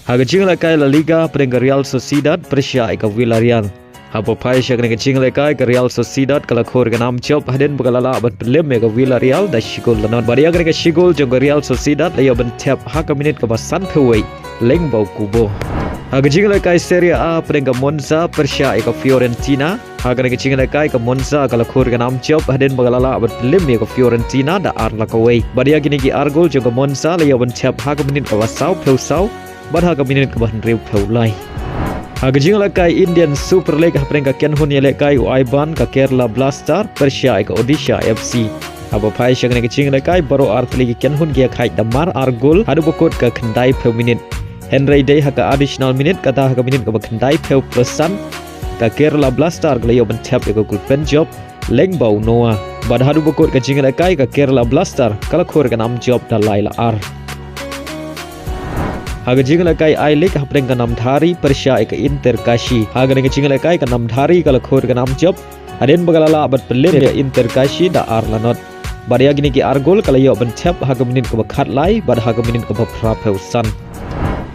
Haga jing lekai La Liga peringkat Real Sociedad Persia ika Villarreal. Haba pai syak dengan jing lekai ke Real Sociedad kala khor ke nam job hadin bagalala ban pelim ika Villarreal da shigol lanot. Badia dengan shigol jong Real Sociedad layo ban tap Haka minit ke basan pewei leng bau kubo. Haga jing lekai Serie A peringkat Monza Persia ika Fiorentina. Haga dengan jing lekai ke Monza kala khor ke nam job hadin bagalala ban pelim ika Fiorentina da arla kawei. Badia gini ki argol jong Monza layo ban tap Haka minit ke basau pewsau. Bad Haka minit ke bahan riu pewlai. Haga jing lekai Indian Super League peringkat Ken Hun lekai Uaiban ke Kerala Blaster Persia ke Odisha FC. Haba pai syak dengan jing lekai baru art lagi Ken Hun gia khai damar argol Haduh bokot ke kendai peu minit. Henry Day Haka additional minit kata Haka minit ke kendai peu plusan ke Kerala Blaster ke layo bentap ke gol pen job leng bau Noah. Bad Haduh bokot ke jing lekai ke Kerala Blaster kala khor ke nam job da laila ar. Haga jing lekai I-League peringkat 6 hari Persia ke Inter Kashi. Haga dengan jing lekai ke 6 hari kala khor ke nam job adin bagalala abad pelim ke Inter Kashi da arlanot. Badia gini ki argol kala yo bentap Haga minit ke bakhat lai bad Haga minit ke baprapeusan.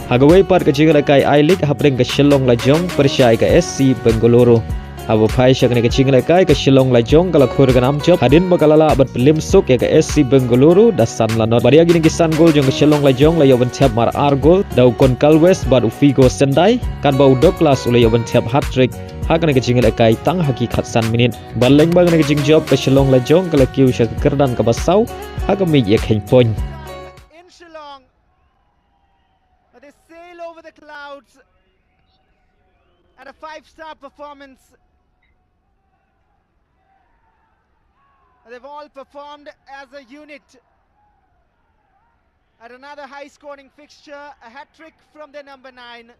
Haga weipat ke jing lekai I-League peringkat Shillong Lajong Persia ke SC Bengaluru. Haba pai syak dengan jing lekai ke Shillong Lajong kala khor ke nam job hadin bagalala abad pelim suk ke SC Bengaluru da san lanot. Badia gini ki san gol jong ke Shillong Lajong layo bentap mar argol dau kon Kalwes bad Ufigo Sendai kan bau Douglas ulayo bentap hat-trick. Haga dengan jing lekai tang hakikat san minit. Baleng bang dengan jing job ke Shillong Lajong kala Kiew Shaka Kyrdan ke basau Haga Miej Iakhñ point. In Shillong, they sail over the clouds at a 5-star performance. They've all performed as a unit at another high-scoring fixture, a hat-trick from their number 9.